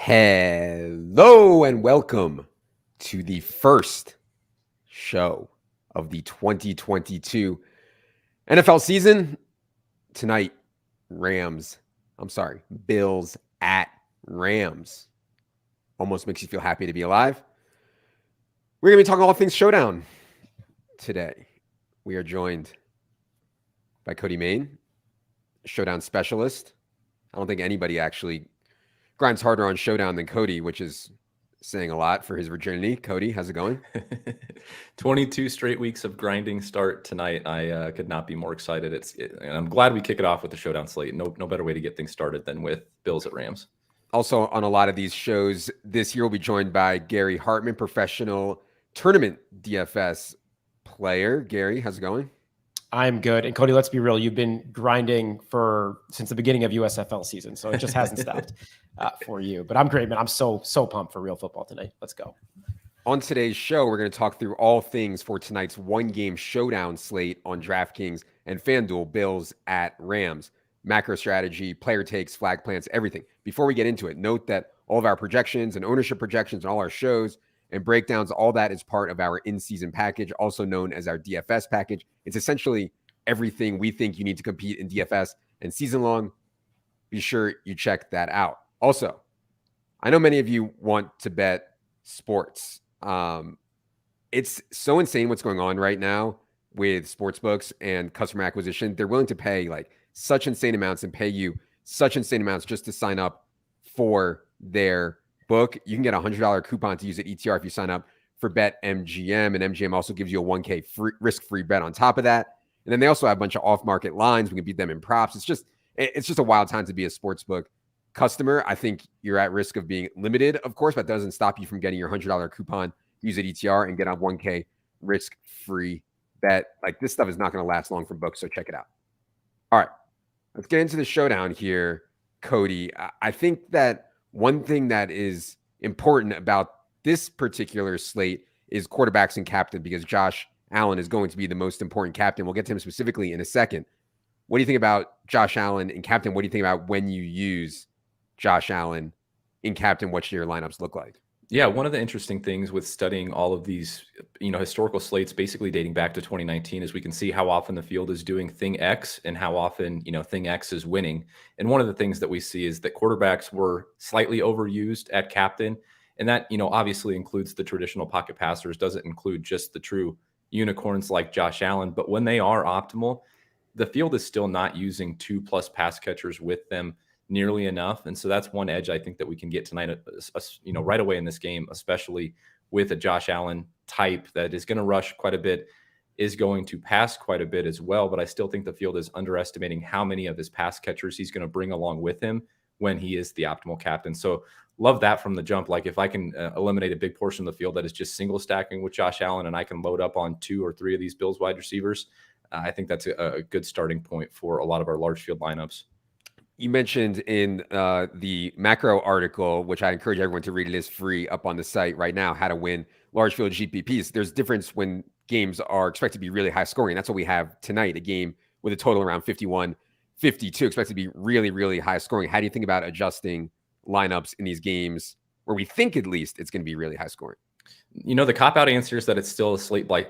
Hello and welcome to the first show of the 2022 NFL season. Tonight, Bills at Rams. Almost makes you feel happy to be alive. We're going to be talking all things Showdown today. We are joined by Cody Main, Showdown specialist. I don't think anybody actually grinds harder on Showdown than Cody, which is saying a lot for his virginity. Cody, how's it going? 22 straight weeks of grinding start tonight. I could not be more excited. And I'm glad we kick it off with the Showdown slate. No better way to get things started than with Bills at Rams. Also on a lot of these shows this year, we'll be joined by Gary Hartman, professional tournament DFS player. Gary, how's it going? I'm good. And Cody, let's be real. You've been grinding since the beginning of USFL season, so it just hasn't stopped for you. But I'm great, man. I'm so pumped for real football tonight. Let's go. On today's show, we're going to talk through all things for tonight's one-game showdown slate on DraftKings and FanDuel, Bills at Rams. Macro strategy, player takes, flag plants, everything. Before we get into it, note that all of our projections and ownership projections and all our shows and breakdowns, all that is part of our in-season package, also known as our DFS package. It's essentially everything we think you need to compete in DFS and season long. Be sure you check that out. Also, I know many of you want to bet sports. It's so insane what's going on right now with sportsbooks and customer acquisition. They're willing to pay like such insane amounts and pay you such insane amounts just to sign up for their book. You can get a $100 coupon to use at ETR if you sign up for BetMGM, and MGM also gives you a 1K risk-free bet on top of that. And then they also have a bunch of off-market lines. We can beat them in props. It's just a wild time to be a sportsbook customer. I think you're at risk of being limited, of course, but that doesn't stop you from getting your $100 coupon, use at ETR, and get a 1K risk-free bet. Like, this stuff is not going to last long for books, so check it out. All right, let's get into the showdown here, Cody. I think that one thing that is important about this particular slate is quarterbacks and captain, because Josh Allen is going to be the most important captain. We'll get to him specifically in a second. What do you think about Josh Allen in captain? What do you think about when you use Josh Allen in captain? What should your lineups look like? Yeah, one of the interesting things with studying all of these, historical slates, basically dating back to 2019, is we can see how often the field is doing thing X and how often, thing X is winning. And one of the things that we see is that quarterbacks were slightly overused at captain. And that, obviously includes the traditional pocket passers, doesn't include just the true unicorns like Josh Allen. But when they are optimal, the field is still not using 2+ pass catchers with them nearly enough. And so that's one edge I think that we can get tonight, right away in this game, especially with a Josh Allen type that is going to rush quite a bit, is going to pass quite a bit as well. But I still think the field is underestimating how many of his pass catchers he's going to bring along with him when he is the optimal captain. So love that from the jump. Like, if I can eliminate a big portion of the field that is just single stacking with Josh Allen, and I can load up on 2 or 3 of these Bills wide receivers, I think that's a good starting point for a lot of our large field lineups. You mentioned in the macro article, which I encourage everyone to read, it is free up on the site right now, how to win large field GPPs. There's difference when games are expected to be really high scoring. That's what we have tonight, a game with a total around 51, 52, expected to be really, really high scoring. How do you think about adjusting lineups in these games where we think at least it's going to be really high scoring? The cop-out answer is that it's still a slate by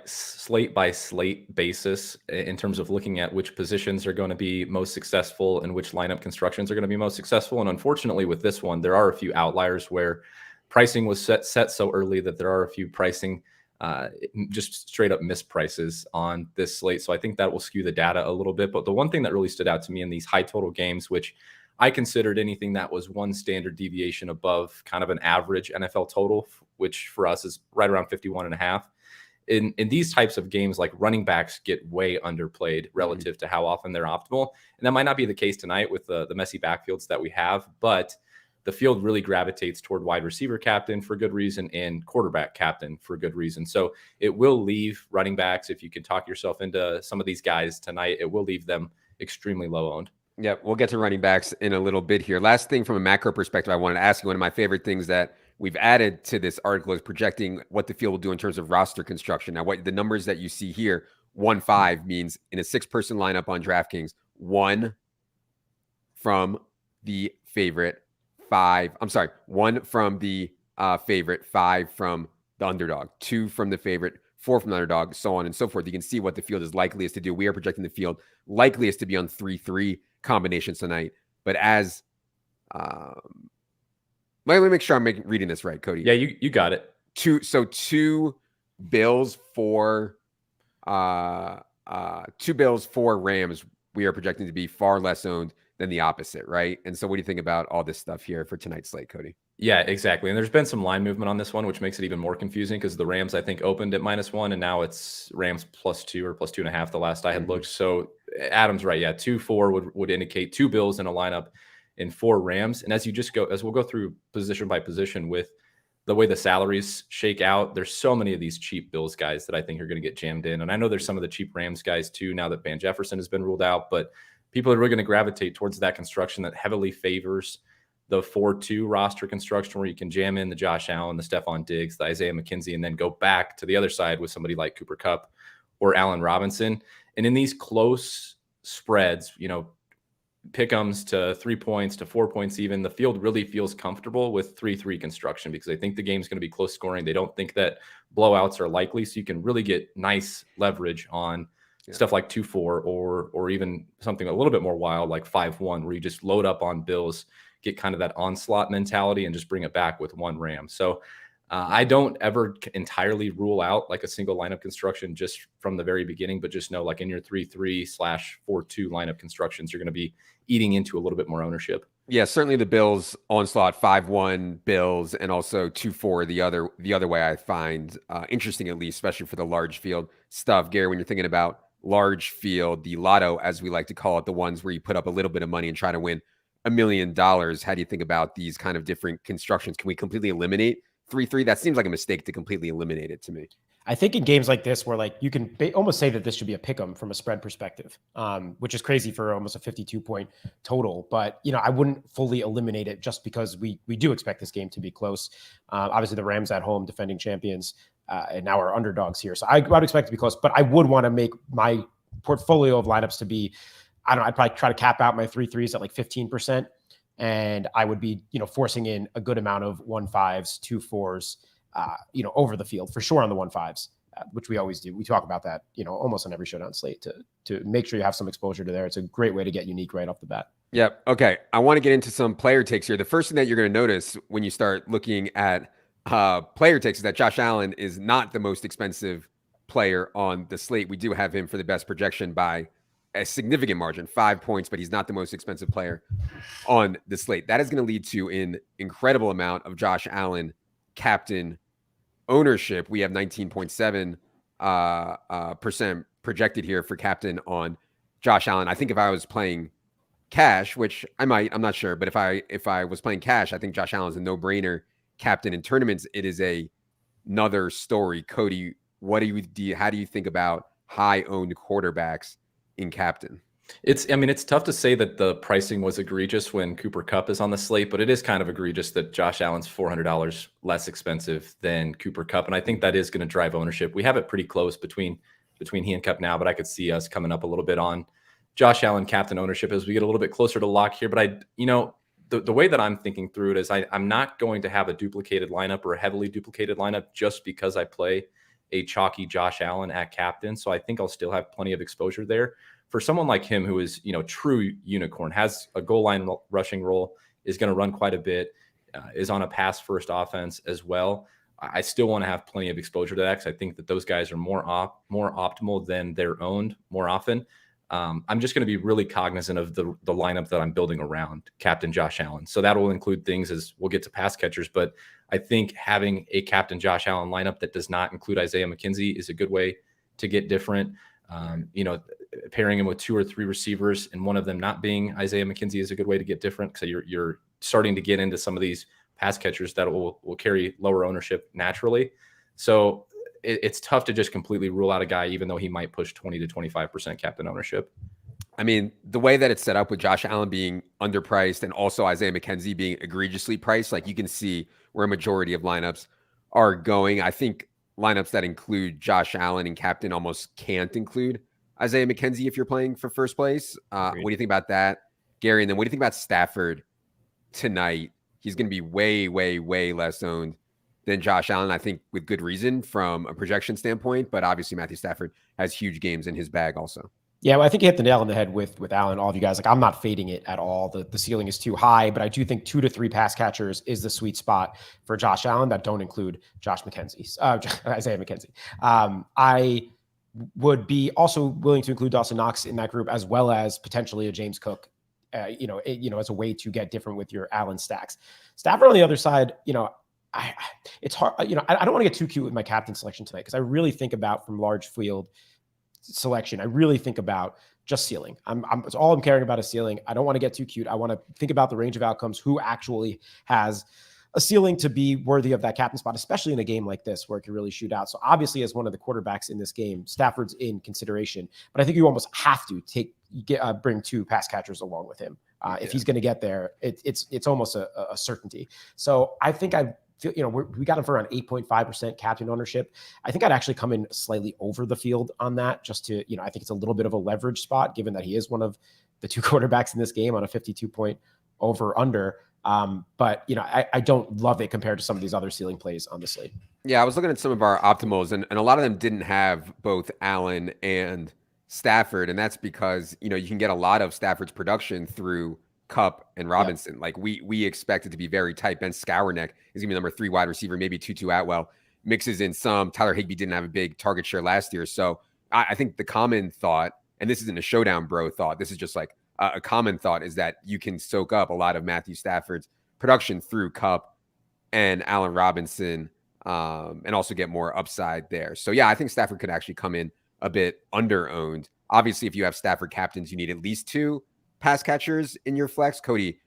slate basis in terms of looking at which positions are going to be most successful and which lineup constructions are going to be most successful. And unfortunately with this one, there are a few outliers where pricing was set so early that there are a few pricing just straight up misprices on this slate. So I think that will skew the data a little bit. But the one thing that really stood out to me in these high total games, which I considered anything that was one standard deviation above kind of an average NFL total, which for us is right around 51.5. In these types of games, like, running backs get way underplayed relative to how often they're optimal. And that might not be the case tonight with the messy backfields that we have, but the field really gravitates toward wide receiver captain for good reason and quarterback captain for good reason. So it will leave running backs, if you can talk yourself into some of these guys tonight, it will leave them extremely low owned. Yeah, we'll get to running backs in a little bit here. Last thing from a macro perspective, I wanted to ask you, one of my favorite things that we've added to this article is projecting what the field will do in terms of roster construction. Now, what the numbers that you see here, 1-5 means in a 6-person lineup on DraftKings, 1 from the favorite, 1 from the favorite, 5 from the underdog, 2 from the favorite, 4 from the underdog, so on and so forth. You can see what the field is likeliest to do. We are projecting the field likeliest to be on 3-3 combinations tonight. But as let me make sure I'm reading this right, Cody. Yeah, you got it. 2 Bills for 2 Bills for Rams, we are projecting to be far less owned than the opposite, right? And so what do you think about all this stuff here for tonight's slate, Cody? Yeah, exactly. And there's been some line movement on this one, which makes it even more confusing because the Rams, I think, opened at -1, and now it's Rams +2 or +2.5 the last I had looked. So Adam's right. Yeah, 2-4 would indicate 2 Bills in a lineup and 4 Rams. And as we'll go through position by position with the way the salaries shake out, there's so many of these cheap Bills guys that I think are going to get jammed in. And I know there's some of the cheap Rams guys too, now that Van Jefferson has been ruled out, but people are really going to gravitate towards that construction that heavily favors the 4-2 roster construction where you can jam in the Josh Allen, the Stephon Diggs, the Isaiah McKenzie, and then go back to the other side with somebody like Cooper Kupp or Allen Robinson. And in these close spreads, pick'ems to 3 points to 4 points even, the field really feels comfortable with 3-3 construction because they think the game's going to be close scoring. They don't think that blowouts are likely, so you can really get nice leverage on stuff like 2-4 or even something a little bit more wild like 5-1 where you just load up on Bills, get kind of that onslaught mentality and just bring it back with 1 Ram. So I don't ever entirely rule out like a single lineup construction just from the very beginning, but just know like in your 3-3/4-2 lineup constructions, you're going to be eating into a little bit more ownership. Yeah, certainly the Bills onslaught 5-1 Bills and also 2-4 the other way I find interesting, at least, especially for the large field stuff. Gary, when you're thinking about large field, the lotto, as we like to call it, the ones where you put up a little bit of money and try to win $1 million. How do you think about these kind of different constructions? Can we completely eliminate 3-3? That seems like a mistake to completely eliminate it to me. I think in games like this, where like you can almost say that this should be a pick'em from a spread perspective, which is crazy for almost a 52-point total. But I wouldn't fully eliminate it just because we do expect this game to be close. Obviously, the Rams at home, defending champions, and now are underdogs here, so I would expect it to be close. But I would want to make my portfolio of lineups to be, I'd probably try to cap out my 3-3s at like 15%. And I would be, forcing in a good amount of 1-5s, 2-4s, over the field for sure on the 1-5s, which we always do. We talk about that, almost on every Showdown slate to make sure you have some exposure to there. It's a great way to get unique right off the bat. Yep. Okay. I want to get into some player takes here. The first thing that you're going to notice when you start looking at player takes is that Josh Allen is not the most expensive player on the slate. We do have him for the best projection by a significant margin, 5 points, but he's not the most expensive player on the slate. That is going to lead to an incredible amount of Josh Allen captain ownership. We have 19.7 percent projected here for captain on Josh Allen. I think if I was playing cash, which I might, I'm not sure, but if I was playing cash, I think Josh Allen is a no-brainer captain in tournaments. It is another story. Cody, how do you think about high owned quarterbacks in captain? It's tough to say that the pricing was egregious when Cooper Kupp is on the slate, but it is kind of egregious that Josh Allen's $400 less expensive than Cooper Kupp. And I think that is going to drive ownership. We have it pretty close between he and Kupp now, but I could see us coming up a little bit on Josh Allen captain ownership as we get a little bit closer to lock here. But the way that I'm thinking through it is I'm not going to have a duplicated lineup or a heavily duplicated lineup just because I play a chalky Josh Allen at captain. So I think I'll still have plenty of exposure there. For someone like him who is, true unicorn, has a goal line rushing role, is going to run quite a bit, is on a pass first offense as well. I still want to have plenty of exposure to that because I think that those guys are more optimal than they're owned more often. I'm just going to be really cognizant of the lineup that I'm building around Captain Josh Allen. So that will include things as we'll get to pass catchers, but I think having a Captain Josh Allen lineup that does not include Isaiah McKenzie is a good way to get different. Pairing him with 2 or 3 receivers and one of them not being Isaiah McKenzie is a good way to get different. So you're starting to get into some of these pass catchers that will carry lower ownership naturally. So it's tough to just completely rule out a guy, even though he might push 20 to 25% captain ownership. I mean, the way that it's set up with Josh Allen being underpriced and also Isaiah McKenzie being egregiously priced, like you can see where a majority of lineups are going. I think lineups that include Josh Allen and captain almost can't include Isaiah McKenzie if you're playing for first place. What do you think about that, Gary? And then what do you think about Stafford tonight? he's going to be way, way, way less owned than Josh Allen, I think with good reason from a projection standpoint. But obviously Matthew Stafford has huge games in his bag also. Yeah, well, I think you hit the nail on the head with Allen, all of you guys. Like, I'm not fading it at all. The ceiling is too high, but I do think 2 to 3 pass catchers is the sweet spot for Josh Allen. That don't include Isaiah McKenzie. I would be also willing to include Dawson Knox in that group, as well as potentially a James Cook, as a way to get different with your Allen stacks. Stafford on the other side, it's hard. I don't want to get too cute with my captain selection tonight, because I really think about from large field selection. I really think about just ceiling. It's all I'm caring about is ceiling. I don't want to get too cute. I want to think about the range of outcomes, who actually has a ceiling to be worthy of that captain spot, especially in a game like this where it can really shoot out. So obviously, as one of the quarterbacks in this game, Stafford's in consideration, but I think you almost have to bring 2 pass catchers along with him. If he's going to get there, it's almost a certainty. So I think we got him for around 8.5% captain ownership. I think I'd actually come in slightly over the field on that, just to, I think it's a little bit of a leverage spot, given that he is one of the 2 quarterbacks in this game on a 52-point over under. But I don't love it compared to some of these other ceiling plays on the slate. Yeah, I was looking at some of our optimals, and a lot of them didn't have both Allen and Stafford, and that's because you can get a lot of Stafford's production through Kupp and Robinson. Like we expect it to be very tight. Ben Skowronek is going to be number 3 wide receiver, maybe Tutu Atwell mixes in some. Tyler Higbee didn't have a big target share last year. So I think the common thought, and this isn't a showdown bro thought, this is just like a common thought, is that you can soak up a lot of Matthew Stafford's production through Kupp and Allen Robinson, and also get more upside there. So yeah, I think Stafford could actually come in a bit under owned. Obviously, if you have Stafford captains, you need at least 2 pass catchers in your flex. Cody,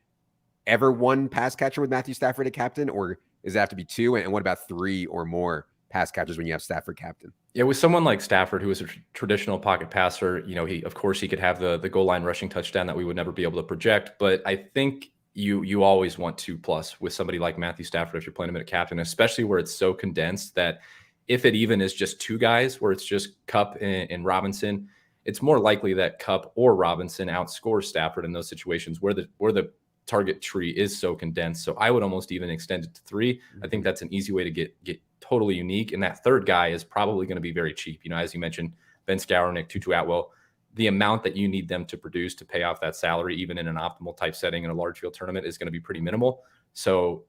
ever 1 pass catcher with Matthew Stafford at captain, or does it have to be 2? And what about 3 or more pass catchers when you have Stafford captain? Yeah, with someone like Stafford, who is a traditional pocket passer, he could have the goal line rushing touchdown that we would never be able to project. But I think you always want 2+ with somebody like Matthew Stafford if you're playing him at captain, especially where it's so condensed that if it even is just 2 guys, where it's just Kupp and Robinson, it's more likely that Kupp or Robinson outscores Stafford in those situations where the target tree is so condensed. So I would almost even extend it to 3. I think that's an easy way to get totally unique. And that 3rd guy is probably going to be very cheap. As you mentioned, Ben Skowronek, Tutu Atwell, the amount that you need them to produce to pay off that salary, even in an optimal type setting in a large field tournament, is going to be pretty minimal. So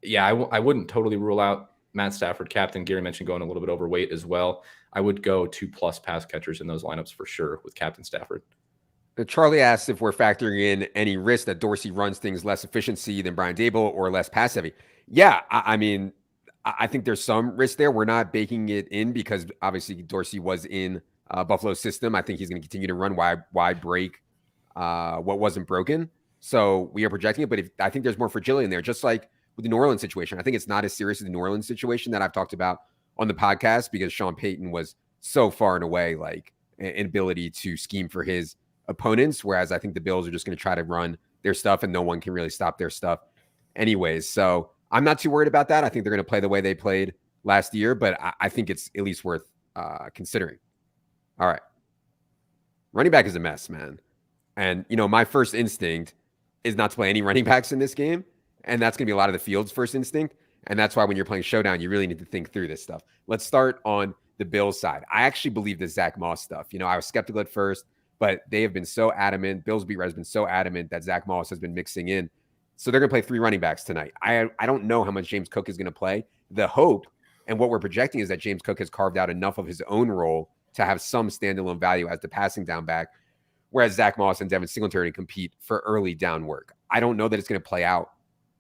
yeah, I wouldn't totally rule out Matt Stafford captain. Gary mentioned going a little bit overweight as well. I would go 2+ pass catchers in those lineups for sure with Captain Stafford. Charlie asks if we're factoring in any risk that Dorsey runs things less efficiency than Brian Daboll or less pass heavy. Yeah, I mean, I think there's some risk there. We're not baking it in because obviously Dorsey was in Buffalo's system. I think he's going to continue to run. Why break what wasn't broken? So we are projecting it, but I think there's more fragility in there, just like with the New Orleans situation. I think it's not as serious as the New Orleans situation that I've talked about on the podcast, because Sean Payton was so far and away like an ability to scheme for his opponents, whereas I think the Bills are just going to try to run their stuff and no one can really stop their stuff anyways. So I'm not too worried about that. I think they're going to play the way they played last year, but I think it's at least worth considering. All right. Running back is a mess, man. And, my first instinct is not to play any running backs in this game. And that's going to be a lot of the field's first instinct. And that's why when you're playing Showdown, you really need to think through this stuff. Let's start on the Bills side. I actually believe the Zach Moss stuff. I was skeptical at first, but they have been so adamant. Bills beat writer has been so adamant that Zach Moss has been mixing in. So they're going to play 3 running backs tonight. I don't know how much James Cook is going to play. The hope and what we're projecting is that James Cook has carved out enough of his own role to have some standalone value as the passing down back, whereas Zach Moss and Devin Singletary compete for early down work. I don't know that it's going to play out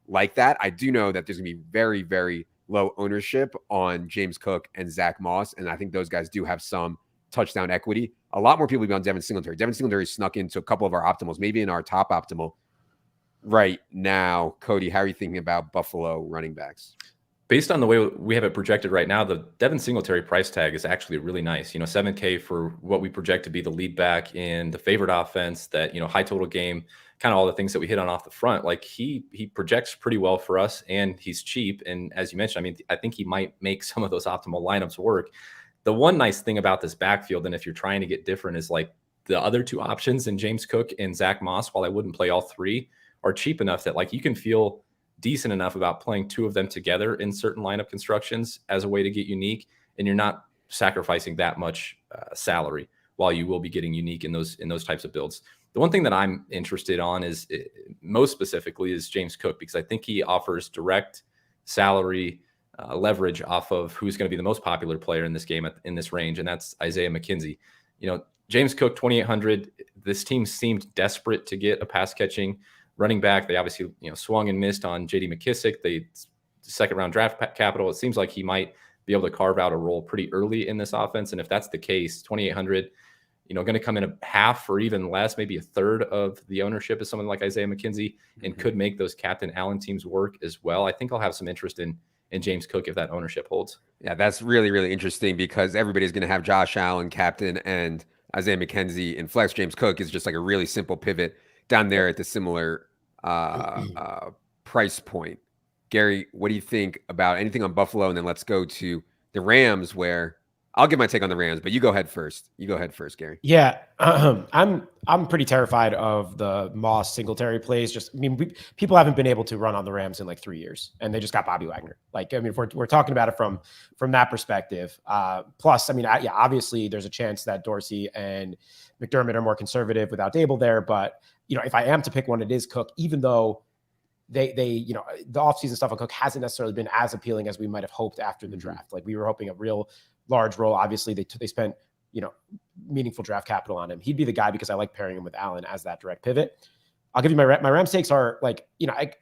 like that. I do know that there's going to be very, very low ownership on James Cook and Zach Moss, and I think those guys do have some touchdown equity. A lot more people will be on Devin Singletary. Devin Singletary snuck into a couple of our optimals, maybe in our top optimal right now. Cody, how are you thinking about Buffalo running backs? Based on the way we have it projected right now, the Devin Singletary price tag is actually really nice. $7K for what we project to be the lead back in the favorite offense, that, high total game, kind of all the things that we hit on off the front. Like he projects pretty well for us, and he's cheap. And as you mentioned, I think he might make some of those optimal lineups work. The one nice thing about this backfield, and if you're trying to get different, is like the other 2 options in James Cook and Zach Moss, while I wouldn't play all 3, are cheap enough that like you can feel decent enough about playing two of them together in certain lineup constructions as a way to get unique, and you're not sacrificing that much salary while you will be getting unique in those types of builds. The one thing that I'm interested on is most specifically is James Cook, because I think he offers direct salary leverage off of who's going to be the most popular player in this game in this range, and that's Isaiah McKenzie. James Cook, 2,800. This team seemed desperate to get a pass catching running back. They obviously swung and missed on J.D. McKissick. They second round draft capital. It seems like he might be able to carve out a role pretty early in this offense, and if that's the case, 2,800. Going to come in a half or even less, maybe a third of the ownership is someone like Isaiah McKenzie, and could make those Captain Allen teams work as well. I think I'll have some interest in James Cook if that ownership holds. Yeah, that's really, really interesting because everybody's going to have Josh Allen, captain, and Isaiah McKenzie in flex. James Cook is just like a really simple pivot down there at the similar price point. Gary, what do you think about anything on Buffalo? And then let's go to the Rams, where I'll give my take on the Rams, but you go ahead first. Gary. Yeah, I'm pretty terrified of the Moss Singletary plays. People haven't been able to run on the Rams in like 3 years, and they just got Bobby Wagner. If we're talking about it from that perspective. Plus, obviously there's a chance that Dorsey and McDermott are more conservative without Dable there. But if I am to pick one, it is Cook, even though they the offseason stuff on Cook hasn't necessarily been as appealing as we might have hoped after the draft. Like, we were hoping a real large role. Obviously they spent meaningful draft capital on him. He'd be the guy because I like pairing him with Allen as that direct pivot. I'll give you my Rams takes are like,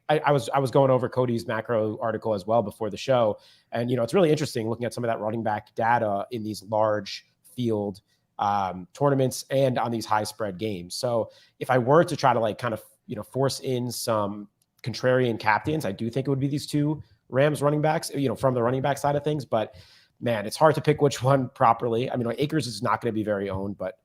I was going over Cody's macro article as well before the show, and it's really interesting looking at some of that running back data in these large field tournaments and on these high spread games. So if I were to try to force in some contrarian captains, I do think it would be these two Rams running backs, from the running back side of things. But man, it's hard to pick which one properly. Akers is not going to be very owned, but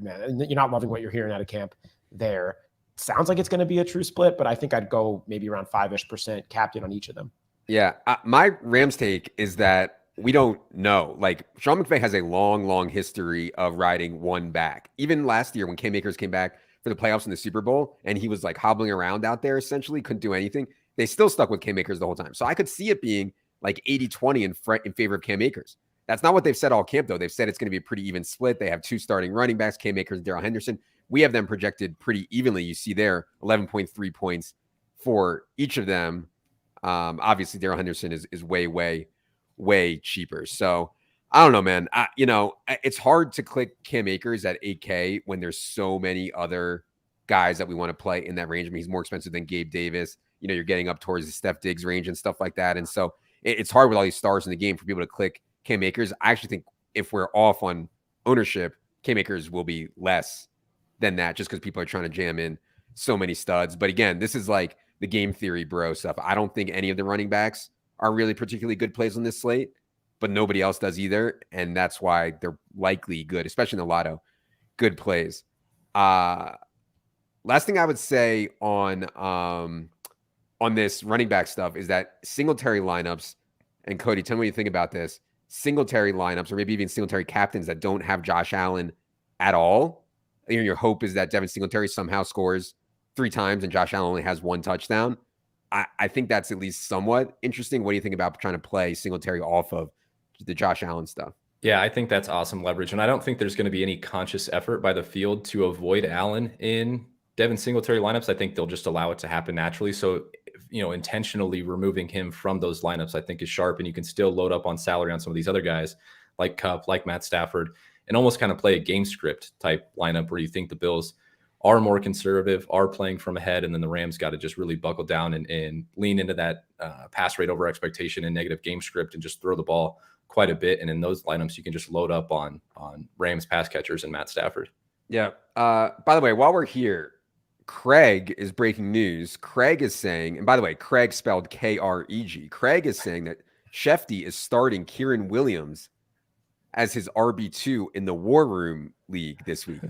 man, you're not loving what you're hearing out of camp there. Sounds like it's going to be a true split, but I think I'd go maybe around 5-ish% captain on each of them. Yeah. My Rams take is that we don't know. Like, Sean McVay has a long history of riding one back. Even last year when Cam Akers came back for the playoffs in the Super Bowl and he was like hobbling around out there, essentially couldn't do anything, they still stuck with Cam Akers the whole time. So I could see it being like 80-20 in favor of Cam Akers. That's not what they've said all camp, though. They've said it's going to be a pretty even split. They have two starting running backs, Cam Akers and Darrell Henderson. We have them projected pretty evenly. You see there 11.3 points for each of them. Obviously, Darrell Henderson is way cheaper. So I don't know, man. It's hard to click Cam Akers at 8K when there's so many other guys that we want to play in that range. He's more expensive than Gabe Davis. You're getting up towards the Steph Diggs range and stuff like that. And so it's hard with all these stars in the game for people to click Cam Akers. I actually think if we're off on ownership, Cam Akers will be less than that just because people are trying to jam in so many studs. But again, this is like the game theory bro stuff. I don't think any of the running backs are really particularly good plays on this slate, but nobody else does either. And that's why they're likely good, especially in the lotto, good plays. Last thing I would say on this running back stuff is that Singletary lineups, and Cody, tell me what you think about this, Singletary lineups, or maybe even Singletary captains that don't have Josh Allen at all. Your hope is that Devin Singletary somehow scores 3 times and Josh Allen only has 1 touchdown. I think that's at least somewhat interesting. What do you think about trying to play Singletary off of the Josh Allen stuff? Yeah, I think that's awesome leverage. And I don't think there's going to be any conscious effort by the field to avoid Allen in Devin Singletary lineups. I think they'll just allow it to happen naturally. So, intentionally removing him from those lineups, I think is sharp. And you can still load up on salary on some of these other guys like Kupp, like Matt Stafford, and almost kind of play a game script type lineup where you think the Bills are more conservative, are playing from ahead, and then the Rams got to just really buckle down and lean into that pass rate over expectation and negative game script and just throw the ball quite a bit. And in those lineups, you can just load up on Rams pass catchers and Matt Stafford. Yeah. By the way, while we're here, Craig is breaking news. Craig is saying, and by the way, Craig spelled Kreg. Craig is saying that Shefty is starting Kieran Williams as his RB2 in the War Room League this week.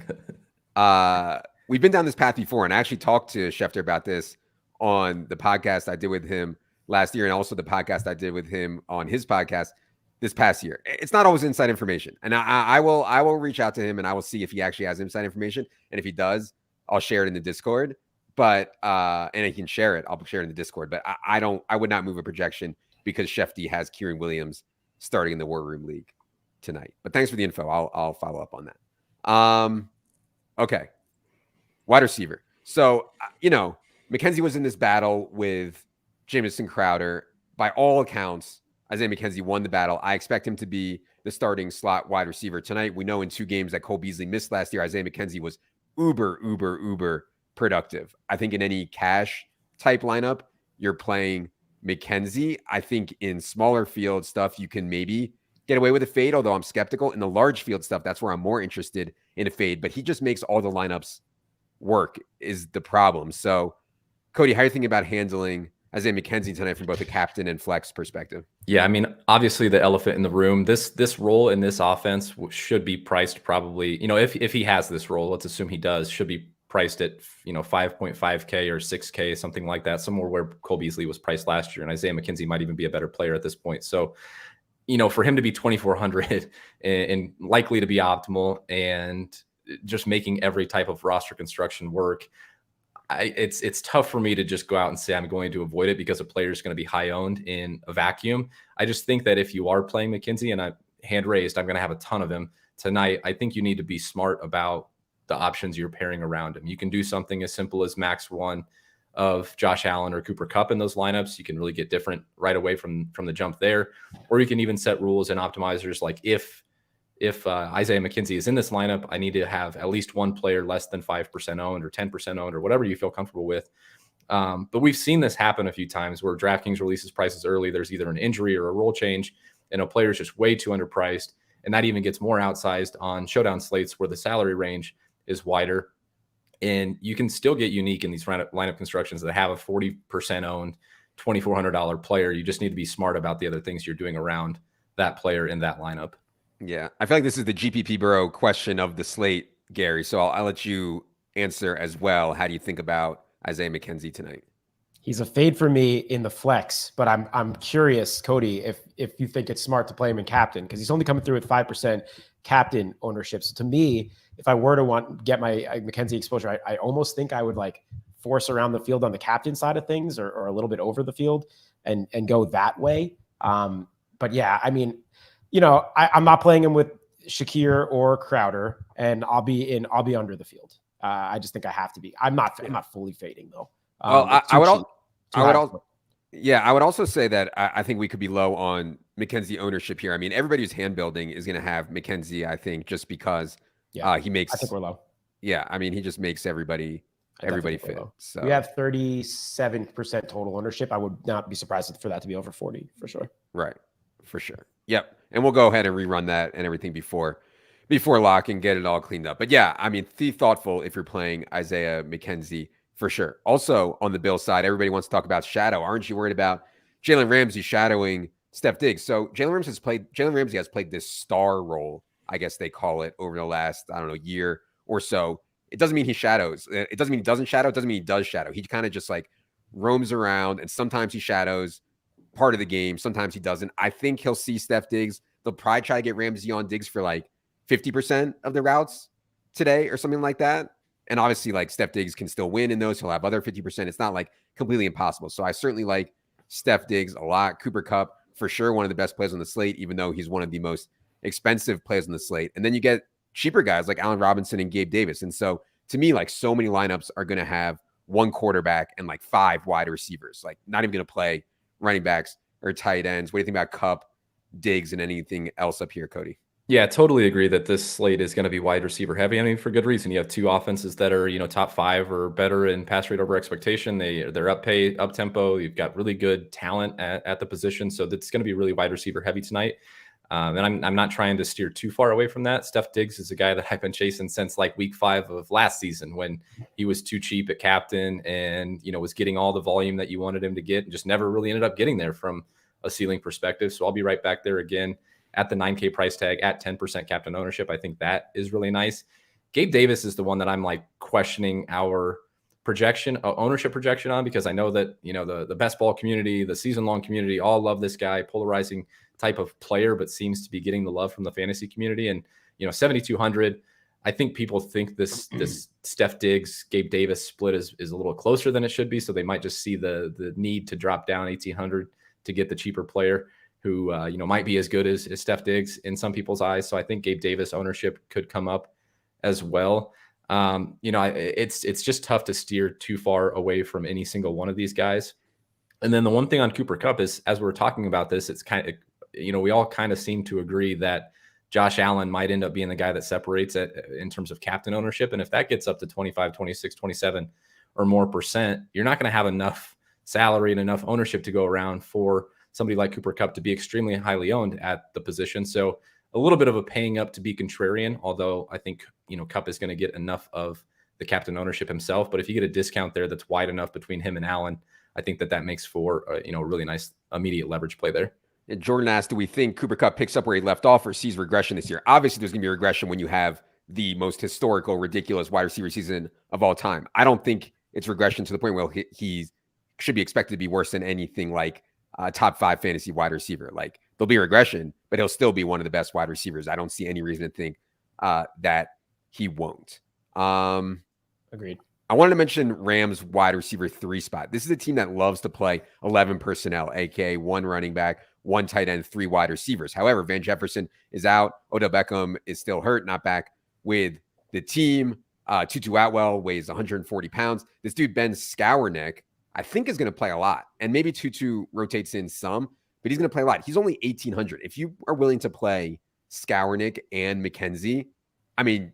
We've been down this path before, and I actually talked to Schefter about this on the podcast I did with him last year, and also the podcast I did with him on his podcast this past year. It's not always inside information, and I will reach out to him and I will see if he actually has inside information, and if he does, I'll share it in the Discord. but and I can share it. I'll share it in the Discord. But I would not move a projection because Shefty has Kieran Williams starting in the War Room League tonight. But thanks for the info. I'll follow up on that. Okay, wide receiver. So Mckenzie was in this battle with Jamison Crowder. By all accounts, Isaiah McKenzie won the battle. I expect him to be the starting slot wide receiver tonight. We know in 2 games that Cole Beasley missed last year, Isaiah McKenzie was uber productive. I think in any cash type lineup, you're playing McKenzie. I think in smaller field stuff, you can maybe get away with a fade, although I'm skeptical. In the large field stuff, that's where I'm more interested in a fade. But he just makes all the lineups work is the problem. So, Cody, how are you thinking about handling Isaiah McKenzie tonight from both a captain and flex perspective? Yeah, I mean, obviously the elephant in the room, this role in this offense should be priced probably, if he has this role, let's assume he does, should be priced at, 5.5K or 6K, something like that, somewhere where Cole Beasley was priced last year. And Isaiah McKenzie might even be a better player at this point. So, for him to be 2,400 and likely to be optimal and just making every type of roster construction work, it's tough for me to just go out and say I'm going to avoid it because a player is going to be high owned in a vacuum. I just think that if you are playing McKenzie, and I hand raised, I'm going to have a ton of him tonight. I think you need to be smart about the options you're pairing around him. You can do something as simple as max 1 of Josh Allen or Cooper Kupp in those lineups. You can really get different right away from the jump there, or you can even set rules and optimizers like if Isaiah McKenzie is in this lineup, I need to have at least one player less than 5% owned or 10% owned or whatever you feel comfortable with. But we've seen this happen a few times where DraftKings releases prices early. There's either an injury or a role change, and a player is just way too underpriced. And that even gets more outsized on showdown slates where the salary range is wider. And you can still get unique in these lineup constructions that have a 40% owned $2,400 player. You just need to be smart about the other things you're doing around that player in that lineup. Yeah, I feel like this is the GPP Bro question of the slate, Gary. So I'll let you answer as well. How do you think about Isaiah McKenzie tonight? He's a fade for me in the flex, but I'm curious, Cody, if you think it's smart to play him in captain, because he's only coming through with 5% captain ownership. So to me, if I were to get my McKenzie exposure, I almost think I would like force around the field on the captain side of things, or a little bit over the field and go that way. But yeah, I mean, I'm not playing him with Shakir or Crowder, and I'll be under the field. I just think I have to be. I'm not fully fading though. Well, I would also say that I think we could be low on McKenzie ownership here. I mean, everybody who's hand building is going to have McKenzie, I think, just because he makes. I think we're low. Yeah, I mean, he just makes everybody fit. So we have 37% total ownership. I would not be surprised for that to be over 40 for sure. Right, for sure. Yep. And we'll go ahead and rerun that and everything before lock and get it all cleaned up. But yeah, I mean, be thoughtful if you're playing Isaiah McKenzie for sure. Also on the Bills side, everybody wants to talk about shadow. Aren't you worried about Jaylen Ramsey shadowing Steph Diggs? So Jaylen Ramsey has played this star role, I guess they call it, over the last, year or so. It doesn't mean he shadows. It doesn't mean he doesn't shadow. It doesn't mean he does shadow. He kind of just like roams around, and sometimes he shadows part of the game. Sometimes he doesn't. I think he'll see Steph Diggs. They'll probably try to get Ramsey on Diggs for like 50% of the routes today or something like that. And obviously, like, Steph Diggs can still win in those. He'll have other 50%. It's not like completely impossible. So I certainly like Steph Diggs a lot. Cooper Kupp, for sure, one of the best players on the slate, even though he's one of the most expensive players on the slate. And then you get cheaper guys like Allen Robinson and Gabe Davis. And so to me, like, so many lineups are going to have one quarterback and like 5 wide receivers, like not even going to play running backs or tight ends. What do you think about Kupp, Diggs, and anything else up here, Cody? Yeah, totally agree that this slate is going to be wide receiver heavy. I mean, for good reason. You have 2 offenses that are, top 5 or better in pass rate over expectation. They're up tempo. You've got really good talent at the position. So it's going to be really wide receiver heavy tonight. And I'm not trying to steer too far away from that. Steph Diggs is a guy that I've been chasing since like week 5 of last season, when he was too cheap at captain and, was getting all the volume that you wanted him to get and just never really ended up getting there from a ceiling perspective. So I'll be right back there again at the 9K price tag at 10% captain ownership. I think that is really nice. Gabe Davis is the one that I'm like questioning our ownership projection on, because I know that, the best ball community, the season long community, all love this guy, polarizing type of player, but seems to be getting the love from the fantasy community. And, 7,200, I think people think this Steph Diggs, Gabe Davis split is a little closer than it should be. So they might just see the need to drop down 1,800 to get the cheaper player who might be as good as Steph Diggs in some people's eyes. So I think Gabe Davis ownership could come up as well. It's just tough to steer too far away from any single one of these guys. And then the one thing on Cooper Kupp is, as we're talking about this, it's kind of, we all kind of seem to agree that Josh Allen might end up being the guy that separates it in terms of captain ownership. And if that gets up to 25, 26, 27 or more %, you're not going to have enough salary and enough ownership to go around for somebody like Cooper Kupp to be extremely highly owned at the position. So a little bit of a paying up to be contrarian, although I think, Kupp is going to get enough of the captain ownership himself. But if you get a discount there that's wide enough between him and Allen, I think that makes for a really nice immediate leverage play there. And Jordan asked, do we think Cooper Kupp picks up where he left off or sees regression this year? Obviously, there's going to be regression when you have the most historical, ridiculous wide receiver season of all time. I don't think it's regression to the point where he should be expected to be worse than anything like top 5 fantasy wide receiver. Like, there'll be regression, but he'll still be one of the best wide receivers. I don't see any reason to think that he won't. Agreed. I wanted to mention Rams wide receiver 3 spot. This is a team that loves to play 11 personnel, aka 1 running back, 1 tight end, 3 wide receivers. However, Van Jefferson is out. Odell Beckham is still hurt, not back with the team. Tutu Atwell weighs 140 pounds. This dude, Ben Skowronek, I think is going to play a lot. And maybe Tutu rotates in some, but he's going to play a lot. He's only 1,800. If you are willing to play Skowronek and Mckenzie, I mean,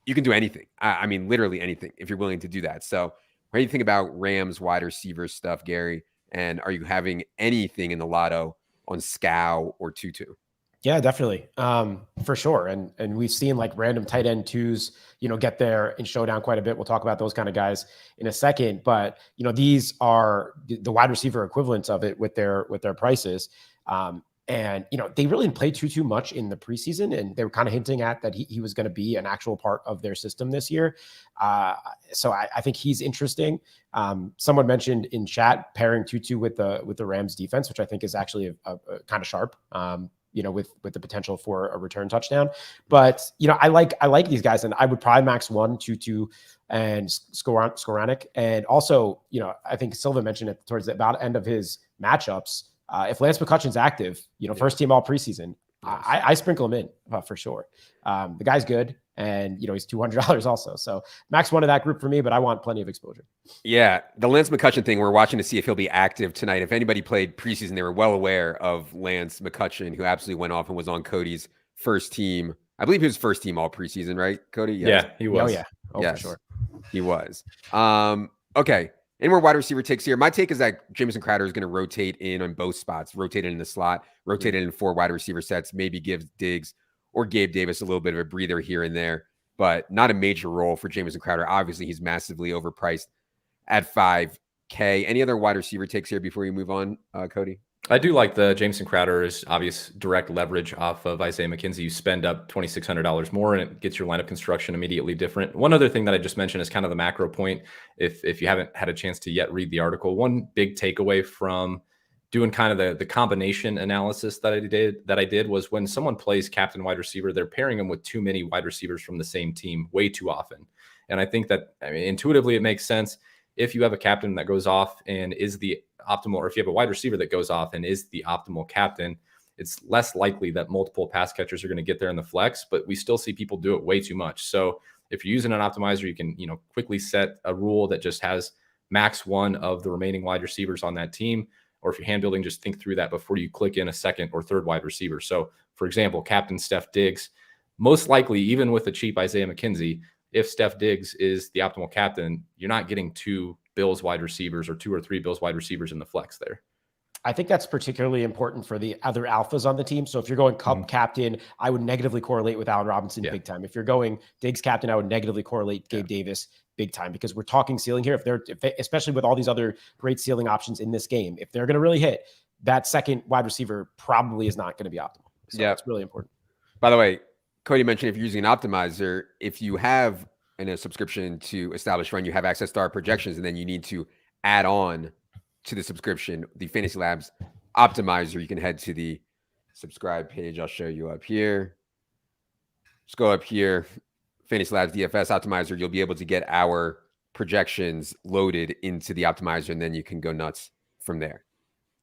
you can do anything. I mean, literally anything if you're willing to do that. So what do you think about Rams wide receiver stuff, Gary? And are you having anything in the lotto on Scow or Tutu? Yeah, definitely. For sure. And we've seen like random tight end 2s, get there in Showdown quite a bit. We'll talk about those kind of guys in a second, but these are the wide receiver equivalents of it with their prices. And, they really didn't play too much in the preseason, and they were kind of hinting at that he was going to be an actual part of their system this year. So I think he's interesting. Someone mentioned in chat pairing Tutu with the Rams defense, which I think is actually a kind of sharp, with the potential for a return touchdown. But, I like these guys, and I would probably max 1, Tutu and Skowronek. And also, I think Silva mentioned it towards the about end of his matchups. If Lance McCutcheon's active, first team all preseason, I sprinkle him in for sure. The guy's good, and he's $200 also. So max 1 of that group for me, but I want plenty of exposure. Yeah, the Lance McCutcheon thing, we're watching to see if he'll be active tonight. If anybody played preseason, they were well aware of Lance McCutcheon, who absolutely went off and was on Cody's first team. I believe he was first team all preseason, right, Cody? Yes. Yeah, he was. Oh yeah, yes, for sure, he was. Okay. Any more wide receiver takes here? My take is that Jamison Crowder is going to rotate in on both spots, rotate in the slot, rotate in 4 wide receiver sets, maybe give Diggs or Gabe Davis a little bit of a breather here and there, but not a major role for Jamison Crowder. Obviously, he's massively overpriced at $5K. Any other wide receiver takes here before you move on, Cody? I do like the Jamison Crowder's obvious direct leverage off of Isaiah McKenzie. You spend up $2,600 more and it gets your lineup construction immediately different. One other thing that I just mentioned is kind of the macro point. If you haven't had a chance to yet read the article, one big takeaway from doing kind of the combination analysis that I did was when someone plays captain wide receiver, they're pairing them with too many wide receivers from the same team way too often. And I think that, intuitively it makes sense. If you have a captain that goes off and is the optimal, or if you have a wide receiver that goes off and is the optimal captain, it's less likely that multiple pass catchers are going to get there in the flex, but we still see people do it way too much. So if you're using an optimizer, you can, quickly set a rule that just has max 1 of the remaining wide receivers on that team. Or if you're hand building, just think through that before you click in a second or third wide receiver. So for example, captain Steph Diggs, most likely, even with a cheap Isaiah McKenzie, if Steph Diggs is the optimal captain, you're not getting 2 Bills wide receivers or 2 or 3 Bills wide receivers in the flex there. I think that's particularly important for the other alphas on the team. So if you're going Kupp captain, I would negatively correlate with Allen Robinson big time. If you're going Diggs captain, I would negatively correlate Gabe Davis big time, because we're talking ceiling here. Especially with all these other great ceiling options in this game, if they're going to really hit, that second wide receiver probably is not going to be optimal. So it's really important. By the way, Cody mentioned if you're using an optimizer, if you have a subscription to Established Run, you have access to our projections, and then you need to add on to the subscription the Fantasy Labs optimizer. You can head to the subscribe page. I'll show you up here. Just go up here, Fantasy Labs DFS optimizer, you'll be able to get our projections loaded into the optimizer, and then you can go nuts from there.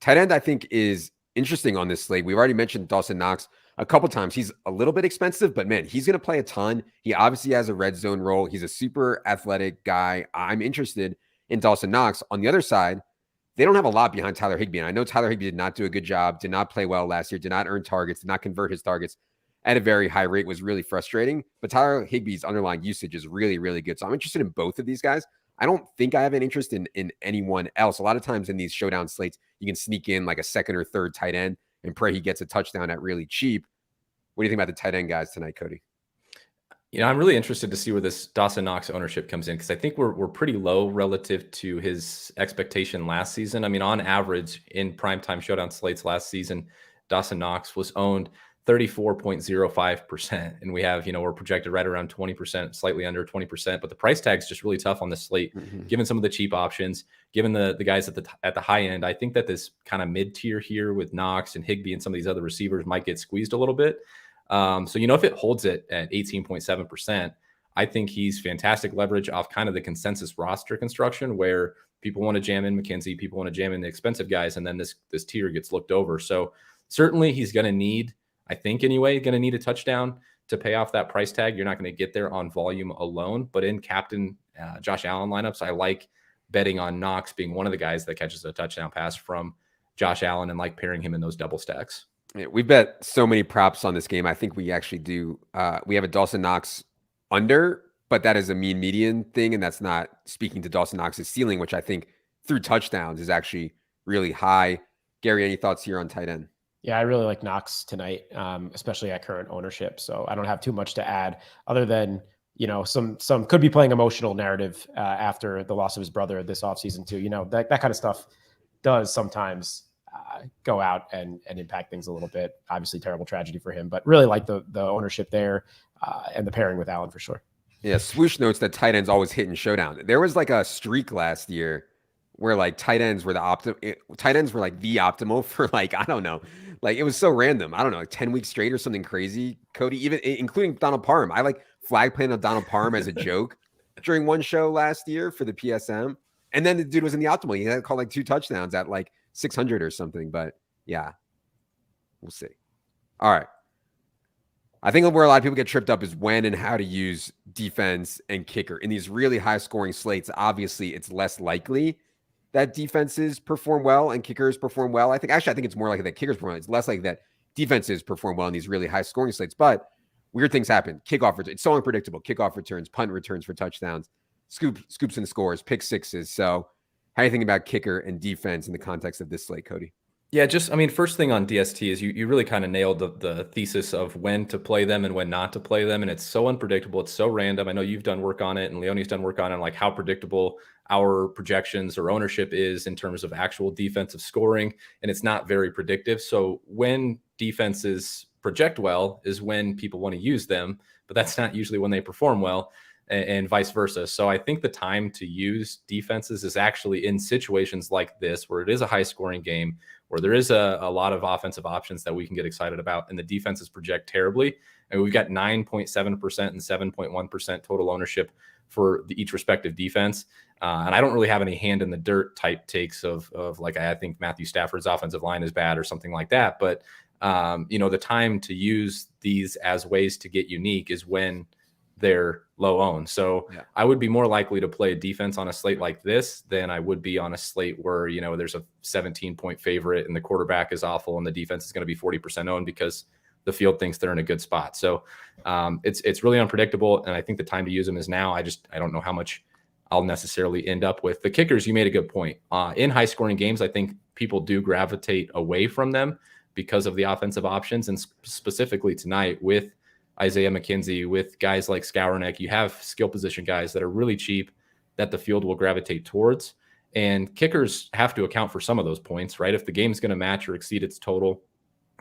Tight end, I think, is interesting on this slate. We've already mentioned Dawson Knox a couple times. He's a little bit expensive, but man, he's going to play a ton. He obviously has a red zone role. He's a super athletic guy. I'm interested in Dawson Knox. On the other side, they don't have a lot behind Tyler Higbee. And I know Tyler Higbee did not do a good job, did not play well last year, did not earn targets, did not convert his targets at a very high rate, was really frustrating. But Tyler Higbee's underlying usage is really, really good. So I'm interested in both of these guys. I don't think I have an interest in anyone else. A lot of times in these showdown slates, you can sneak in like a second or third tight end and pray he gets a touchdown at really cheap. What do you think about the tight end guys tonight, Cody? You know, I'm really interested to see where this Dawson Knox ownership comes in, because I think we're pretty low relative to his expectation last season. I mean, on average in primetime showdown slates last season, Dawson Knox was owned 34.05%. And we have, we're projected right around 20%, slightly under 20%. But the price tag's just really tough on this slate, given some of the cheap options, given the guys at the high end. I think that this kind of mid-tier here with Knox and Higbee and some of these other receivers might get squeezed a little bit. So, if it holds it at 18.7%, I think he's fantastic leverage off kind of the consensus roster construction, where people want to jam in Mckenzie, people want to jam in the expensive guys, and then this tier gets looked over. So certainly he's going to need, I think anyway, going to need a touchdown to pay off that price tag. You're not going to get there on volume alone, but in captain Josh Allen lineups, I like betting on Knox being one of the guys that catches a touchdown pass from Josh Allen and like pairing him in those double stacks. Yeah, we bet so many props on this game. I think we actually do. We have a Dawson Knox under, but that is a mean median thing, and that's not speaking to Dawson Knox's ceiling, which I think through touchdowns is actually really high. Gary, any thoughts here on tight end? Yeah, I really like Knox tonight, especially at current ownership. So I don't have too much to add other than, some could be playing emotional narrative after the loss of his brother this offseason too. That kind of stuff does sometimes go out and impact things a little bit. Obviously terrible tragedy for him, but really like the ownership there and the pairing with Allen for sure. Yeah, Swoosh notes that tight ends always hit in showdown. There was like a streak last year where like tight ends were the optimal for like, I don't know, like it was so random. I don't know, like 10 weeks straight or something crazy. Cody, even including Donald Parham. I like flag planted on Donald Parham as a joke during one show last year for the PSM. And then the dude was in the optimal. He had called like 2 touchdowns at like 600 or something. But yeah, we'll see. All right. I think where a lot of people get tripped up is when and how to use defense and kicker. In these really high scoring slates, obviously it's less likely that defenses perform well and kickers perform well. I think it's more likely that kickers perform well. It's less likely that defenses perform well in these really high scoring slates. But weird things happen. Kickoff returns. It's so unpredictable. Kickoff returns, punt returns for touchdowns, scoops and scores, pick sixes. So how do you think about kicker and defense in the context of this slate, Cody? Yeah, first thing on DST is you really kind of nailed the thesis of when to play them and when not to play them. And it's so unpredictable. It's so random. I know you've done work on it and Leone's done work on it, like how predictable our projections or ownership is in terms of actual defensive scoring. And it's not very predictive. So when defenses project well is when people want to use them, but that's not usually when they perform well, and vice versa. So I think the time to use defenses is actually in situations like this, where it is a high scoring game, where there is a lot of offensive options that we can get excited about, and the defenses project terribly. And we've got 9.7% and 7.1% total ownership for each respective defense. And I don't really have any hand in the dirt type takes of like, I think Matthew Stafford's offensive line is bad or something like that. But, the time to use these as ways to get unique is when they're low owned. So yeah. I would be more likely to play a defense on a slate like this than I would be on a slate where, there's a 17-point favorite and the quarterback is awful and the defense is going to be 40% owned because the field thinks they're in a good spot. So it's really unpredictable. And I think the time to use them is now. I don't know how much I'll necessarily end up with. The kickers, you made a good point. In high scoring games, I think people do gravitate away from them because of the offensive options. And specifically tonight with Isaiah Mckenzie, with guys like Skowronek, you have skill position guys that are really cheap that the field will gravitate towards. And kickers have to account for some of those points, right? If the game's going to match or exceed its total,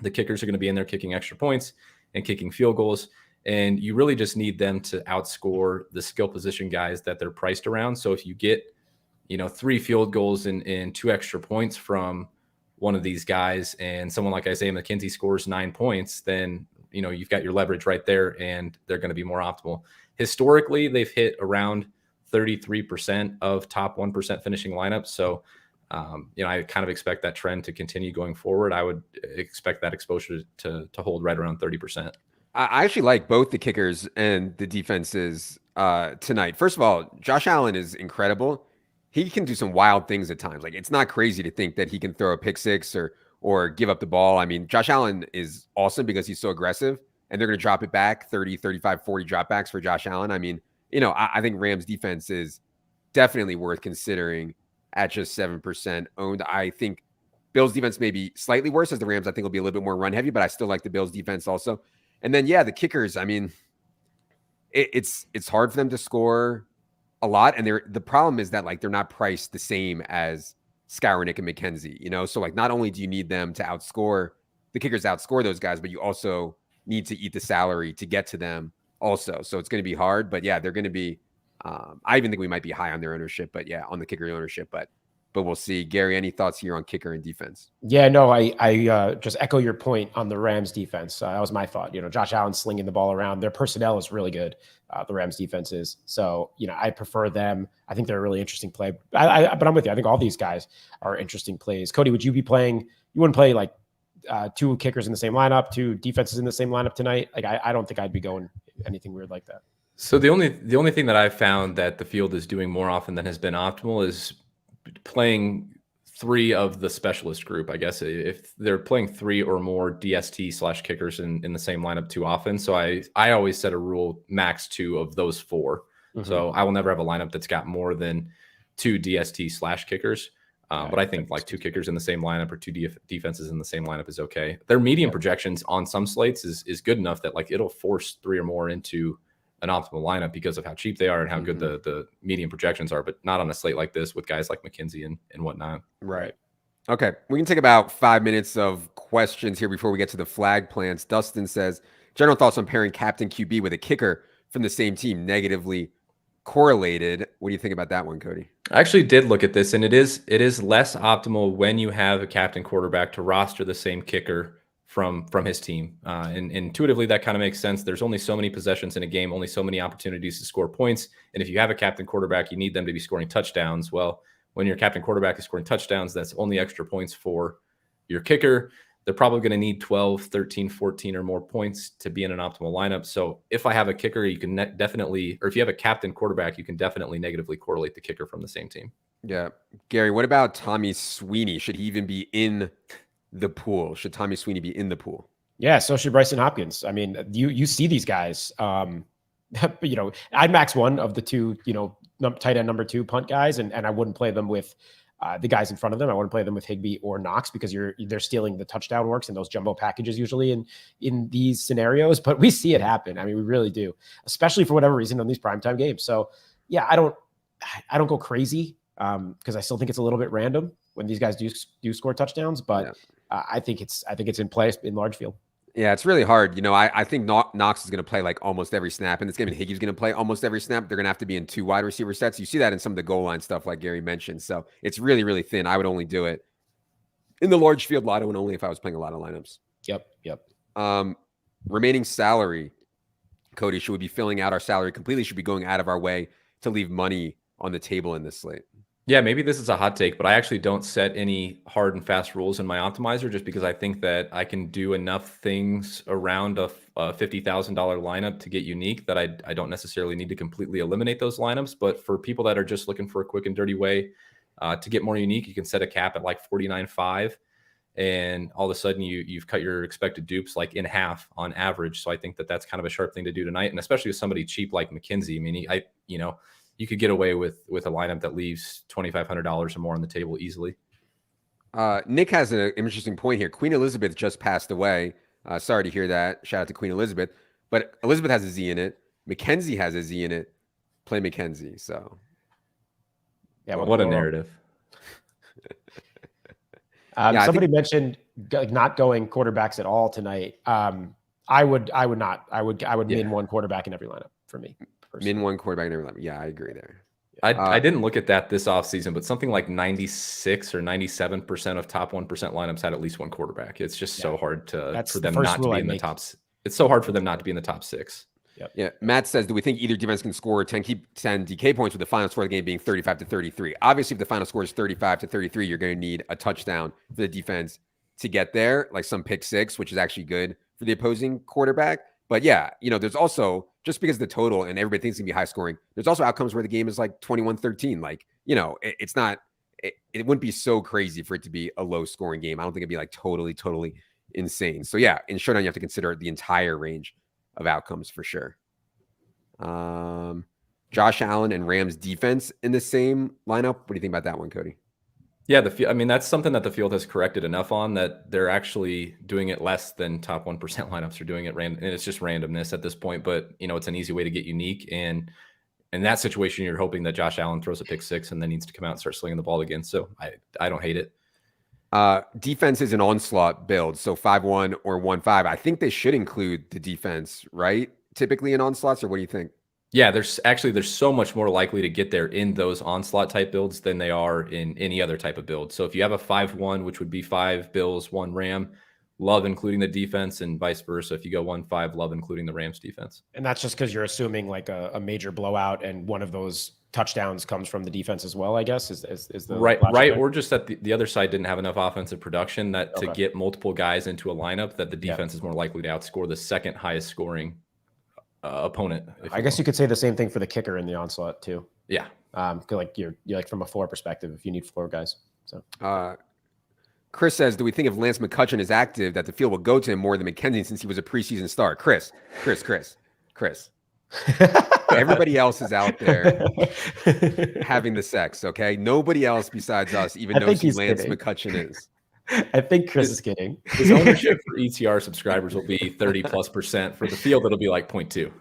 the kickers are going to be in there kicking extra points and kicking field goals. And you really just need them to outscore the skill position guys that they're priced around. So if you get, 3 field goals and 2 extra points from one of these guys, and someone like Isaiah Mckenzie scores 9 points, then you've got your leverage right there and they're going to be more optimal. historically they've hit around 33% of top 1% finishing lineups. So, I kind of expect that trend to continue going forward. I would expect that exposure to hold right around 30%. I actually like both the kickers and the defenses tonight. First of all, Josh Allen is incredible. He can do some wild things at times. Like, it's not crazy to think that he can throw a pick six or give up the ball. I mean, Josh Allen is awesome because he's so aggressive, and they're going to drop it back 30, 35, 40 dropbacks for Josh Allen. I mean, I think Rams defense is definitely worth considering at just 7% owned. I think Bills defense may be slightly worse, as the Rams I think will be a little bit more run heavy, but I still like the Bills defense also. And then, the kickers, I mean, it's hard for them to score a lot. And the problem is that, like, they're not priced the same as Skowronek and Mckenzie, So, like, not only do you need them to outscore, the kickers outscore those guys, but you also need to eat the salary to get to them also. So it's going to be hard, but they're going to be, I even think we might be high on their ownership, but on the kicker ownership, but we'll see. Gary, any thoughts here on kicker and defense? Yeah, no, I just echo your point on the Rams defense. That was my thought. Josh Allen slinging the ball around. Their personnel is really good. The Rams defense is. So, I prefer them. I think they're a really interesting play. But I'm with you. I think all these guys are interesting plays. Cody, would you be playing? You wouldn't play like two kickers in the same lineup, two defenses in the same lineup tonight? Like, I don't think I'd be going anything weird like that. So the only thing that I've found that the field is doing more often than has been optimal is playing three of the specialist group. I guess if they're playing three or more DST / kickers in the same lineup too often. So I always set a rule max 2 of those 4. Mm-hmm. So I will never have a lineup that's got more than 2 DST / kickers. But I think like 2 kickers in the same lineup or 2 defenses in the same lineup is okay. Their median projections on some slates is good enough that like it'll force 3 or more into an optimal lineup because of how cheap they are and how good the median projections are, but not on a slate like this with guys like Mckenzie and whatnot. Right. Okay. We can take about 5 minutes of questions here before we get to the flag plans. Dustin says, general thoughts on pairing captain QB with a kicker from the same team, negatively correlated. What do you think about that one, Cody? I actually did look at this, and it is less optimal when you have a captain quarterback to roster the same kicker from his team. And intuitively, that kind of makes sense. There's only so many possessions in a game, only so many opportunities to score points. And if you have a captain quarterback, you need them to be scoring touchdowns. Well, when your captain quarterback is scoring touchdowns, that's only extra points for your kicker. They're probably going to need 12, 13, 14 or more points to be in an optimal lineup. So if I have a kicker, you can definitely, or if you have a captain quarterback, you can definitely negatively correlate the kicker from the same team. Yeah. Gary, what about Tommy Sweeney? Should he even be in the pool? Should Tommy Sweeney be in the pool? Yeah, so should Bryson Hopkins. I mean, you see these guys. I'd max one of the 2, tight end number 2 punt guys, and I wouldn't play them with the guys in front of them. I wouldn't play them with Higbee or Knox because they're stealing the touchdown works and those jumbo packages usually in these scenarios. But we see it happen. I mean, we really do, especially for whatever reason on these primetime games. So yeah, I don't go crazy because I still think it's a little bit random when these guys do score touchdowns, but I think it's in play in large field. Yeah, it's really hard. I think Knox is going to play like almost every snap in this game, and Higgins going to play almost every snap. They're going to have to be in 2 wide receiver sets. You see that in some of the goal line stuff, like Gary mentioned. So it's really, really thin. I would only do it in the large field lotto and only if I was playing a lot of lineups. Yep. Remaining salary, Cody, should we be filling out our salary completely? Should we be going out of our way to leave money on the table in this slate? Yeah, maybe this is a hot take, but I actually don't set any hard and fast rules in my optimizer just because I think that I can do enough things around a $50,000 lineup to get unique that I don't necessarily need to completely eliminate those lineups. But for people that are just looking for a quick and dirty way to get more unique, you can set a cap at like 49.5, and all of a sudden you've cut your expected dupes like in half on average. So I think that that's kind of a sharp thing to do tonight, and especially with somebody cheap like Mckenzie. I mean, you could get away with a lineup that leaves $2,500 or more on the table easily. Nick has an interesting point here. Queen Elizabeth just passed away. Sorry to hear that. Shout out to Queen Elizabeth. But Elizabeth has a Z in it. Mckenzie has a Z in it. Play Mckenzie. So, yeah, what a narrative. Somebody mentioned not going quarterbacks at all tonight. I would not. I would min 1 quarterback in every lineup for me. Min 1 quarterback in every lineup. Yeah, I agree there. I didn't look at that this offseason, but something like 96 or 97% of top 1% lineups had at least 1 quarterback. It's just so hard for them not to be in the top. It's so hard for them not to be in the top 6. Yep. Yeah. Matt says, do we think either defense can score 10 DK points with the final score of the game being 35-33? Obviously, if the final score is 35-33, you're going to need a touchdown for the defense to get there, like some pick six, which is actually good for the opposing quarterback. But yeah, there's also, just because the total and everybody thinks it's going to be high scoring, there's also outcomes where the game is like 21-13. Like, it's not, it wouldn't be so crazy for it to be a low scoring game. I don't think it'd be like totally insane. So yeah, in Showdown, you have to consider the entire range of outcomes for sure. Josh Allen and Rams defense in the same lineup. What do you think about that one, Cody? Yeah, that's something that the field has corrected enough on, that they're actually doing it less than top 1% lineups are doing it random, and it's just randomness at this point. But it's an easy way to get unique, and in that situation, you're hoping that Josh Allen throws a pick six and then needs to come out and start slinging the ball again. So I don't hate it. Defense is an onslaught build, so 5-1 or 1-5. I think they should include the defense, right? Typically in onslaughts, or what do you think? Yeah, there's so much more likely to get there in those onslaught type builds than they are in any other type of build. So if you have a 5-1, which would be 5 Bills, 1 Ram, love including the defense, and vice versa. If you go 1-5, love including the Rams defense. And that's just because you're assuming like a major blowout, and one of those touchdowns comes from the defense as well, I guess, is the right. There? Or just that the other side didn't have enough offensive production to get multiple guys into a lineup, that the defense is more likely to outscore the second highest scoring opponent. I guess you could say the same thing for the kicker in the onslaught too. Yeah. Like you're like, from a floor perspective, if you need floor guys. So Chris says, do we think if Lance McCutcheon is active that the field will go to him more than Mckenzie since he was a preseason star? Chris. Everybody else is out there having the sex, okay? Nobody else besides us even knows who Lance McCutcheon is. I think Chris is kidding. His ownership for ETR subscribers will be 30+%. For the field, it'll be like 0.2.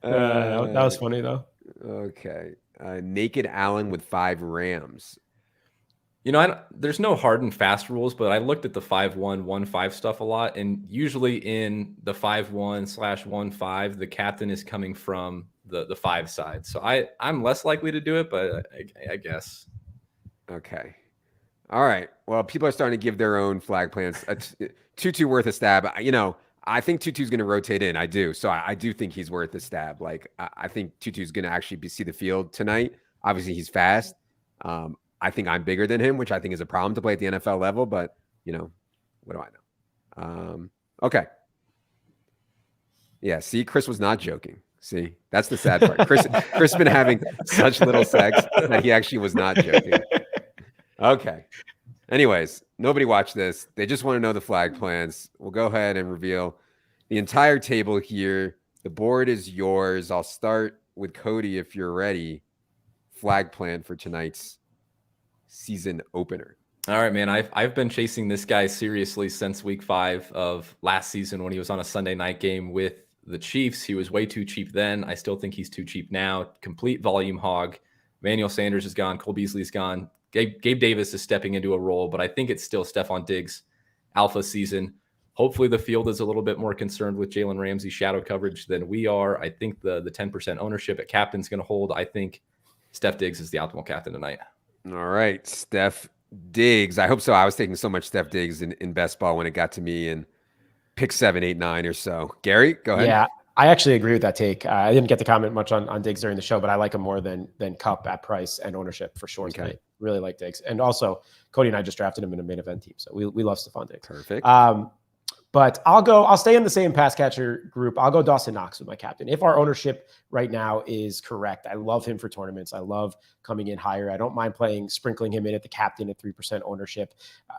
That was funny though. Okay. Naked Allen with 5 Rams. There's no hard and fast rules, but I looked at the 5-1, 1-5 stuff a lot, and usually in the 5-1/1-5, the captain is coming from the 5 side. So I'm less likely to do it, but I guess. Okay. All right. Well, people are starting to give their own flag plans. 2-2 worth a stab. I think 2-2 is going to rotate in. I do. So I do think he's worth a stab. Like, I think 2-2 is going to actually see the field tonight. Obviously, he's fast. I think I'm bigger than him, which I think is a problem to play at the NFL level. But, what do I know? Okay. Yeah, see, Chris was not joking. See, that's the sad part. Chris has been having such little sex that he actually was not joking. Okay. Anyways, nobody watched this. They just want to know the flag plans. We'll go ahead and reveal the entire table here. The board is yours. I'll start with Cody if you're ready. Flag plan for tonight's season opener. All right, man. I've been chasing this guy seriously since week 5 of last season when he was on a Sunday night game with the Chiefs. He was way too cheap then. I still think he's too cheap now. Complete volume hog. Emmanuel Sanders is gone. Cole Beasley's gone. Gabe Davis is stepping into a role, but I think it's still Stephon Diggs alpha season. Hopefully the field is a little bit more concerned with Jaylen Ramsey shadow coverage than we are. I think the 10% ownership at captain's going to hold. I think Steph Diggs is the optimal captain tonight. All right, Steph Diggs. I hope so. I was taking so much Steph Diggs in best ball when it got to me in pick 7, 8, 9 or so. Gary, go ahead. Yeah, I actually agree with that take. I didn't get to comment much on Diggs during the show, but I like him more than Kupp at price and ownership for sure tonight. Really like Diggs. And also, Cody and I just drafted him in a main event team, so we love Stephon Diggs. Perfect. But I'll stay in the same pass catcher group. I'll go Dawson Knox with my captain. If our ownership right now is correct, I love him for tournaments. I love coming in higher. I don't mind sprinkling him in at the captain at 3% ownership.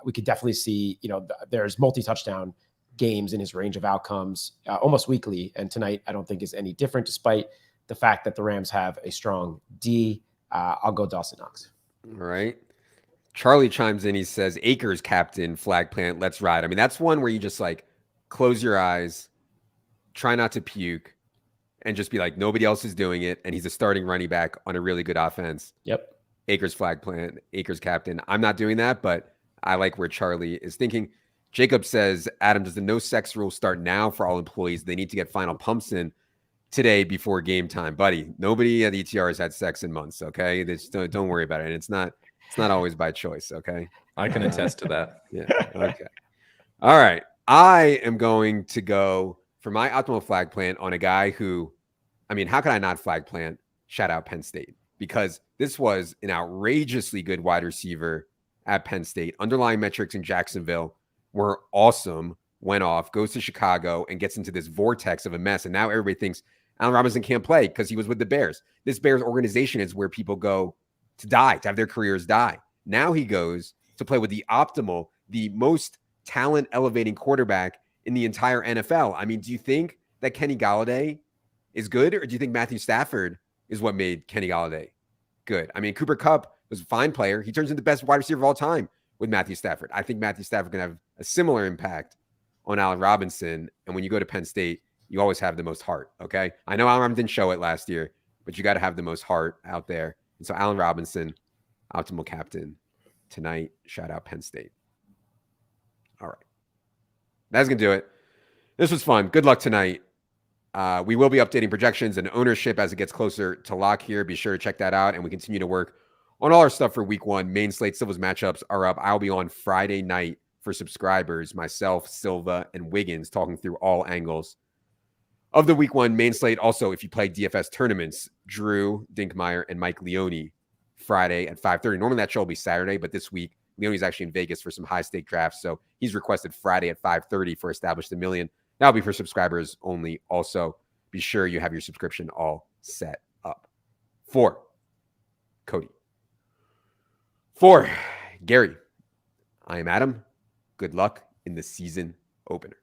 We could definitely see, there's multi-touchdown games in his range of outcomes almost weekly. And tonight, I don't think is any different, despite the fact that the Rams have a strong D. I'll go Dawson Knox. All right. Charlie chimes in. He says, Akers captain, flag plant, let's ride. I mean, that's one where you just like close your eyes, try not to puke, and just be like, nobody else is doing it. And he's a starting running back on a really good offense. Yep. Akers flag plant, Akers captain. I'm not doing that, but I like where Charlie is thinking. Jacob says, Adam, does the no sex rule start now for all employees? They need to get final pumps in today before game time. Buddy, nobody at ETR has had sex in months, okay? Don't worry about it. And it's not always by choice, okay? I can attest to that. Yeah, okay. All right. I am going to go for my optimal flag plant on a guy who, I mean, how can I not flag plant? Shout out Penn State, because this was an outrageously good wide receiver at Penn State. Underlying metrics in Jacksonville were awesome. Went off, goes to Chicago, and gets into this vortex of a mess. And now everybody thinks Allen Robinson can't play because he was with the Bears. This Bears organization is where people go to die, to have their careers die. Now he goes to play with the optimal, the most talent elevating quarterback in the entire NFL. I mean, do you think that Kenny Golladay is good, or do you think Matthew Stafford is what made Kenny Golladay good? I mean, Cooper Kupp was a fine player. He turns into the best wide receiver of all time with Matthew Stafford. I think Matthew Stafford can have a similar impact on Allen Robinson. And when you go to Penn State, you always have the most heart, okay? I know Allen Robinson didn't show it last year, but you got to have the most heart out there. And so Allen Robinson, optimal captain tonight. Shout out Penn State. All right. That's going to do it. This was fun. Good luck tonight. We will be updating projections and ownership as it gets closer to lock here. Be sure to check that out. And we continue to work on all our stuff for week one. Main slate Silva's matchups are up. I'll be on Friday night for subscribers, myself, Silva, and Wiggins, talking through all angles of the week one main slate. Also, if you play DFS tournaments, Drew Dinkmeyer and Mike Leone Friday at 5:30. Normally that show will be Saturday, but this week Leone's actually in Vegas for some high stake drafts. So he's requested Friday at 5:30 for Establish the Million. That'll be for subscribers only. Also, be sure you have your subscription all set up. For Cody. For Gary. I am Adam. Good luck in the season opener.